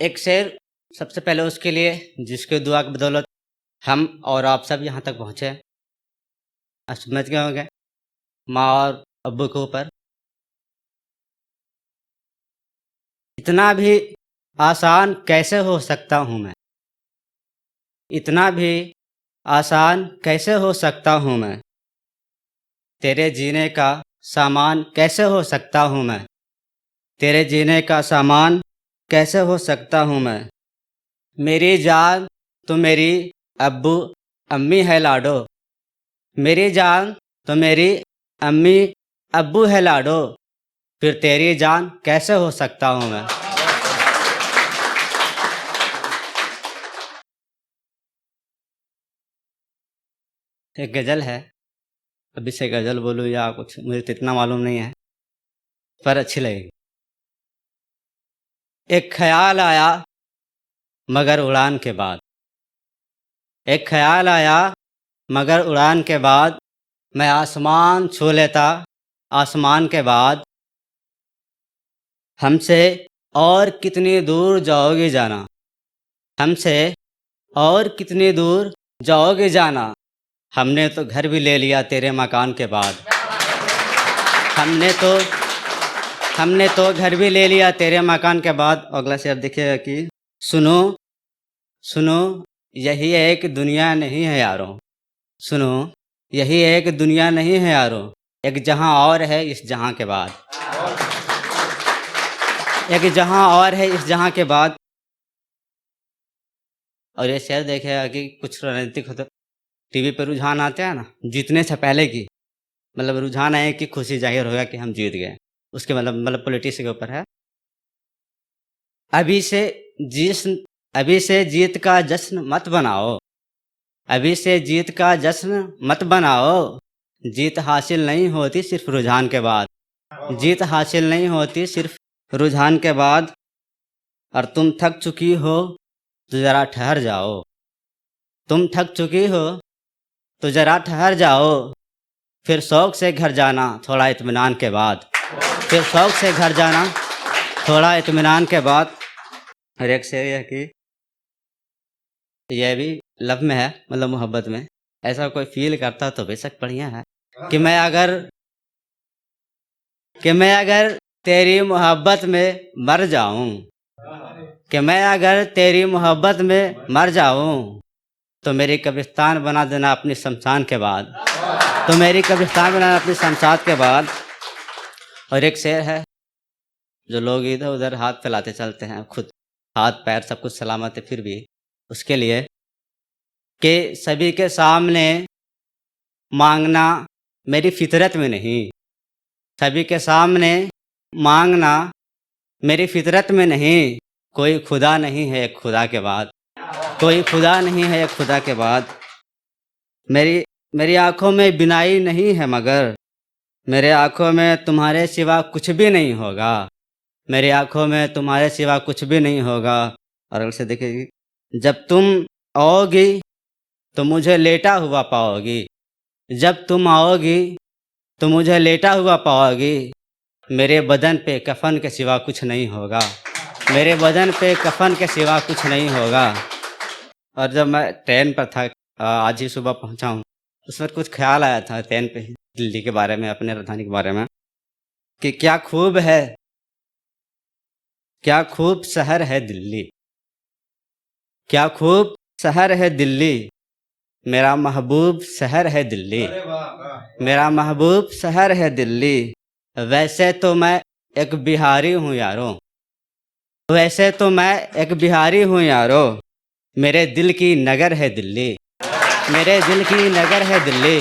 एक शेर सबसे पहले उसके लिए जिसके दुआ की बदौलत हम और आप सब यहाँ तक पहुँचे। आप समझ गए होंगे माँ और अब्बू के ऊपर। इतना भी आसान कैसे हो सकता हूँ मैं, इतना भी आसान कैसे हो सकता हूँ मैं, तेरे जीने का सामान कैसे हो सकता हूँ मैं, तेरे जीने का सामान कैसे हो सकता हूँ मैं। मेरी जान तो मेरी अब्बू अम्मी है लाडो, मेरी जान तो मेरी अम्मी अब्बू है लाडो, फिर तेरी जान कैसे हो सकता हूँ मैं। एक गज़ल है, अभी से गज़ल बोलूँ या कुछ मुझे तो इतना मालूम नहीं है, पर अच्छी लगेगी। एक ख्याल आया मगर उड़ान के बाद, एक ख्याल आया मगर उड़ान के बाद, मैं आसमान छू लेता आसमान के बाद। हमसे और कितनी दूर जाओगे जाना, हमसे और कितनी दूर जाओगे जाना, हमने तो घर भी ले लिया तेरे मकान के बाद। हमने तो घर भी ले लिया तेरे मकान के बाद। अगला शेर देखिएगा कि सुनो सुनो यही एक दुनिया नहीं है यारों, सुनो यही एक दुनिया नहीं है यारों, एक जहां और है इस जहां के बाद, एक जहां और है इस जहां के बाद। और ये शेर देखिएगा कि कुछ राजनीतिक होता टीवी पर रुझान आते हैं ना, जीतने से पहले की मतलब रुझान आए कि खुशी जाहिर होगा कि हम जीत गए, उसके मतलब पॉलिटिक्स के ऊपर है। अभी से जिस अभी से जीत का जश्न मत बनाओ, अभी से जीत का जश्न मत बनाओ, जीत हासिल नहीं होती सिर्फ रुझान के बाद, जीत हासिल नहीं होती सिर्फ रुझान के बाद। और तुम थक चुकी हो तो ज़रा ठहर जाओ, तुम थक चुकी हो तो ज़रा ठहर जाओ, फिर शौक़ से घर जाना थोड़ा इत्मीनान के बाद, फिर शौक़ से घर जाना थोड़ा इत्मीनान के बाद। और एक शेर है कि यह भी लव में है, मतलब मोहब्बत में ऐसा कोई फील करता तो बेशक बढ़िया है कि मैं अगर तेरी मोहब्बत में मर जाऊं, कि मैं अगर तेरी मोहब्बत में मर जाऊं, तो मेरी कब्रिस्तान बना देना अपनी शमशान के बाद, तो मेरी कब्रिस्तान बनाना अपनी शमशान के बाद। और एक शेर है जो लोग इधर उधर हाथ फैलाते चलते हैं, खुद हाथ पैर सब कुछ सलामत है फिर भी उसके लिए कि सभी के सामने मांगना मेरी फितरत में नहीं, सभी के सामने मांगना मेरी फितरत में नहीं, कोई खुदा नहीं है एक खुदा के बाद, कोई खुदा नहीं है एक खुदा के बाद। मेरी आंखों में बिनाई नहीं है मगर मेरे आंखों में तुम्हारे सिवा कुछ भी नहीं होगा, मेरी आंखों में तुम्हारे सिवा कुछ भी नहीं होगा। और अगर से देखिए जब तुम आओगी तो मुझे लेटा हुआ पाओगी, जब तुम आओगी तो मुझे लेटा हुआ पाओगी, मेरे बदन पे कफन के सिवा कुछ नहीं होगा, मेरे बदन पे कफन के सिवा कुछ नहीं होगा। और जब मैं ट्रेन पर था, आज ही सुबह पहुंचा हूँ, उस वक्त कुछ ख्याल आया था ट्रेन पे दिल्ली के बारे में, अपने राजधानी के बारे में कि क्या खूब है, क्या खूब शहर है दिल्ली, क्या खूब शहर है दिल्ली, मेरा महबूब शहर है दिल्ली, मेरा महबूब शहर है दिल्ली। वैसे तो मैं एक बिहारी हूँ यारों, वैसे तो मैं एक बिहारी हूँ यारों, मेरे दिल की नगर है दिल्ली, मेरे दिल की नगर है दिल्ली।